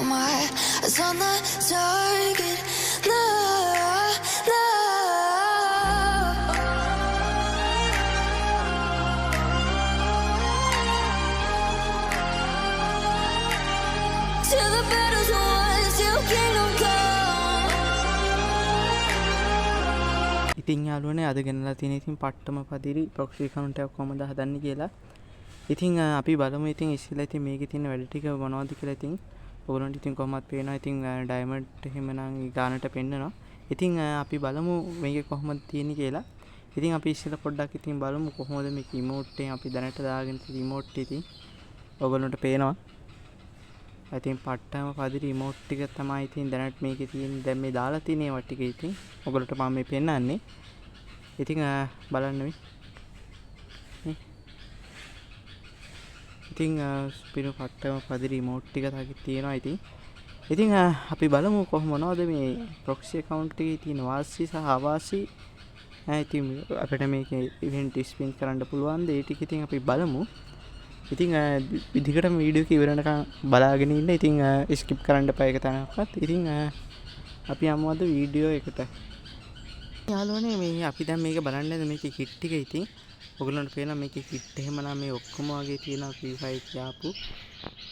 But my eyes on the target. No, no. Till the battle's won, till kingdom come. ඉතින් යාළුවනේ අද ගෙනලා තියෙන ඉතින් පට්ටම පදිරි ප්‍රොක්සි account එකක් කොහොමද හදන්නේ කියලා. ඉතින් අපි බලමු ඉතින් ඉස්සෙල්ලා ඉතින් මේකේ තියෙන වැඩ ටික මොනවද කියලා. ඉතින් ඔයගොල්ලන්ට ඉතින් කොහොමද පේනවා. ඉතින් ඩයමන්ඩ් එහෙමනම් ගානට පෙන්නනවා. ඉතින් අපි බලමු මේකේ කොහොමද තියෙන්නේ කියලා. ඉතින් අපි ඉස්සෙල්ලා පොඩ්ඩක් ඉතින් බලමු කොහොමද මේක emote එක අපි දැනට දාගෙන තියෙන emote ඉතින් ඔයගොල්ලන්ට පේනවා. ඉතින් පට්ටම පදිරි emote ටික තමයි ඉතින් දැනට මේකේ තියෙන්නේ. දැන් මේ දාලා තියෙන ඒවා ටික ඉතින් ඔයගොල්ලන්ට මම මේ පෙන්නන්නේ. ඉතින් බලන්න මේ ඉතින් ස්පිනු පට්ටම පදිරි emote ටික තියෙනවා. ඉතින් අපි බලමු මොනවද මේ proxy account එකේ තියෙන වාසි සහ අවාසි. ඉතින් අපිට මේක event spin කරන්න පුළුවන් ද ඒ ටික ඉතින් අපි බලමු. ඉතින් විදිහටම වීඩියෝ එක ඉවරනකම් බලාගෙන ඉන්න. ඉතින් skip කරන්න එපා එක තැනකවත්. ඉතින් අපි යමු අද වීඩියෝ එකට. යාළුවනේ මේ අපි දැන් මේක බලන්නේ මේකේ kit ටික. ඉතින් ඔයගොල්ලන්ට පේනවා මේකේ kit එහෙමනම් මේ ඔක්කොම වගේ තියෙනවා free fire කියාපු.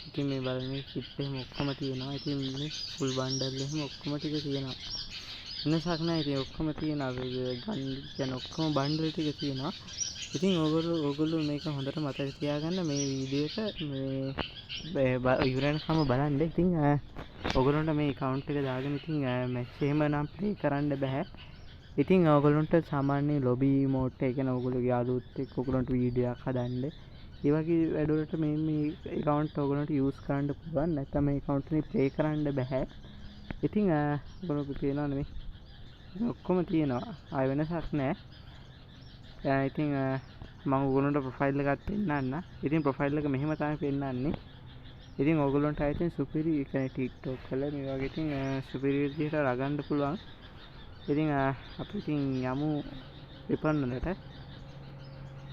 ඉතින් මේ බලන්න මේ kit එහෙම ඔක්කොම තියෙනවා. ඉතින් මේ full bundle එහෙම ඔක්කොම ටික තියෙනවා. වෙනසක් නැහැ. ඉතින් ඔක්කොම තියෙනවා. ගන් කියන ඔක්කොම bundle ටික තියෙනවා. ඉතින් ඔයගොල්ලෝ මේක හොඳට මතක තියාගන්න. මේ වීඩියෝ එක මේ ඉවරනකම බලන්න. ඉතින් ඔයගොල්ලන්ට මේ account එක දාගෙන ඉතින් match එහෙම නම් play කරන්න බෑ. ඉතින් ඔයගොල්ලන්ට සාමාන්‍ය lobby mode එක ගැන ඔයගොල්ලෝගේ යාළුවොත් එක්ක ඔයගොල්ලන්ට වීඩියෝ එකක් හදන්න. ඒ වගේ වැඩවලට මේ account ඔයගොල්ලන්ට use කරන්න පුළුවන්. නැත්නම් මේ account එකේ play කරන්න බෑ. ඉතින් ඔයගොල්ලෝ කියනවා නෙමෙයි. ඔක්කොම තියෙනවා. ආය වෙනසක් නැහැ. ඉතින් මම ඔයගොල්ලන්ට ප්‍රොෆයිල් එකක් පෙන්නන්න. ඉතින් ප්‍රොෆයිල් එක මෙහෙම තමයි පෙන්නන්නේ. ඉතින් ඔයගොල්ලන්ට ආයෙත් සුපිරි කියන්නේ TikTok වල මේ වගේ ඉතින් සුපිරි විදිහට රගන්න පුළුවන්. ඉතින් අපි ඉතින් යමු විපන්නලට.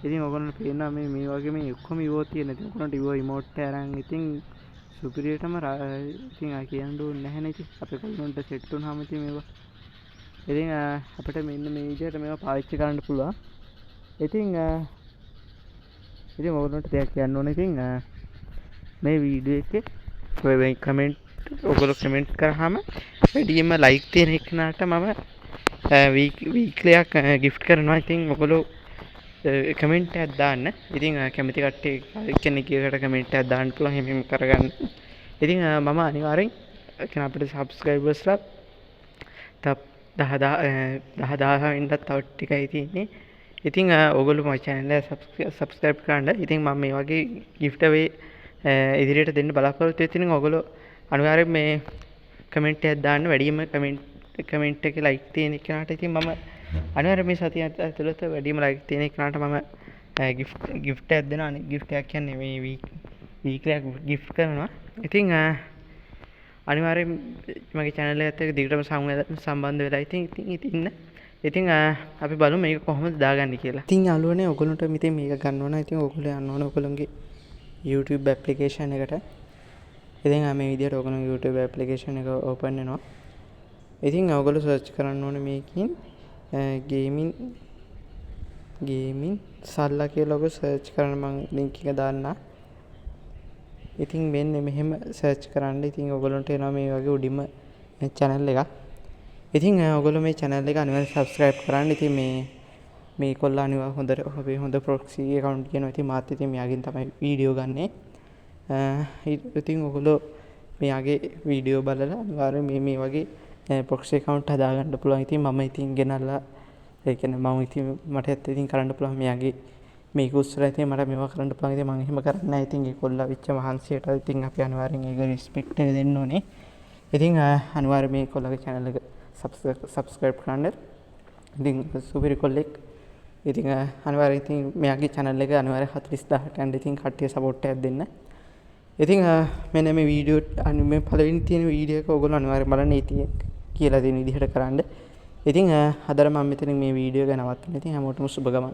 ඉතින් ඔයගොල්ලන්ට පේනවා මේ වගේ මේ ඔක්කොම ඉවෝ තියෙන. ඉතින් ඔයගොල්ලන්ට ඉවෝ emote අරන් ඉතින් සුපිරියටම ඉතින් කියන්න ඕනේ නැහැ නේ. ඉතින් අපි ඔයගොල්ලන්ට සෙට් වුණාම ඉතින් මේවා ඉතින් අපිට මෙන්න මේ විදිහට මේවා පාවිච්චි කරන්න පුළුවන්. ඉතින් ඔයගොල්ලන්ට දෙයක් කියන්න ඕනේ. ඉතින් මේ වීඩියෝ එකේ ඔය කමෙන්ට් ඔයගොල්ලෝ කමෙන්ට් කරාම වැඩියෙන්ම ලයික් තියෙන එකනට මම වීක්ලි එකක් gift කරනවා. ඉතින් ඔයගොල්ලෝ කමෙන්ට් එකක් දාන්න. ඉතින් කැමති කට්ටිය කෙනෙක්ට කමෙන්ට් එකක් දාන්න පුළුවන්. එහෙම කරගන්න. ඉතින් මම අනිවාර්යෙන් අපිට subscribersලා 10000 වෙන්නත් තව ටිකයි තියෙන්නේ. ඉතින් ඔයගොල්ලෝ මගේ channel එක subscribe කරන්න. ඉතින් මම මේ වගේ gift away ඉදිරියට දෙන්න බලාපොරොත්තු වෙන. ඔයගොල්ලෝ අනිවාර්යෙන් මේ කමෙන්ට් එකක් දාන්න. වැඩිම කමෙන්ට් එකේ like තියෙන එකනට ඉතින් මම අනිවාර්යෙන් මේ සතිය ඇතුළත වැඩිම like තියෙන එකනට මම gift එකක් දෙනවා. gift එකක් කියන්නේ මේ weekly එකක් gift කරනවා. ඉතින් අනිවාර්යෙන් මගේ channel එකත් එක්ක දිගටම සම්බන්ධ වෙලා ඉතින් අපි බලමු මේක කොහොමද දාගන්නේ කියලා. ඉතින් යාළුවනේ ඔයගොල්ලන්ට මෙතන මේක ගන්න ඕන. ඉතින් ඔයගොල්ලෝ යන්න ඕන ඔයගොල්ලන්ගේ YouTube application එකට. ඉතින් මේ විදිහට ඔයගොල්ලෝ YouTube application එක open වෙනවා. ඉතින් ඔයගොල්ලෝ search කරන්න ඕනේ මේකෙන් gaming සල්ලා කියලා ඔයගොල්ලෝ search කරන්න මම link එක දාන්න. ඉතින් මෙන්න මෙහෙම search කරන්න. ඉතින් ඔයගොල්ලන්ට එනවා මේ වගේ උඩින්ම channel එකක්. ඉතින් ඔයගොල්ලෝ මේ channel එක අනිවාර්යෙන් subscribe කරන්න. ඉතින් මේ කොල්ලා අනිවාර්යෙන් හොඳ proxy account කියනවා. ඉතින් මාත් ඉතින් මෙයාගෙන් තමයි වීඩියෝ ගන්නෙ. ඉතින් ඔයගොල්ලෝ මෙයාගේ වීඩියෝ බලලා අනිවාර්යෙන් මේ වගේ proxy account හදාගන්න පුළුවන්. ඉතින් මම ඉතින් ගෙනල්ලා ඒ කියන්නේ මම ඉතින් මටත් ඉතින් කරන්න පුළුවන් මෙයාගේ මේක උස්සලා ඉතින් මට මේවා කරන්න පුළුවන්. ඉතින් මම එහෙම කරන්නේ නැහැ. ඉතින් ඒ කොල්ලා විච්ච මහන්සියට ඉතින් අපි අනිවාර්යෙන් ඒක respect එක දෙන්න ඕනේ. ඉතින් අනිවාර්යෙන් මේ කොල්ලාගේ channel එක subscribe කරන්න. ඉතින් සුපිරි කොල්ලෙක්. ඉතින් අනිවාර්යෙන් ඉතින් මෙයාගේ channel එක අනිවාර්යෙන් 40000ට යන්න ඉතින් කට්ටිය support එකක් දෙන්න. ඉතින් මෙන්න මේ වීඩියෝ මේ පළවෙනි තියෙන වීඩියෝ එක ඔයගොල්ලෝ අනිවාර්යෙන් බලන්න. ඉතින් කියලා දෙන විදිහට කරන්න. ඉතින් අදට මම මෙතනින් මේ වීඩියෝ එක නවත්තනවා. ඉතින් හැමෝටම සුබ ගමන්.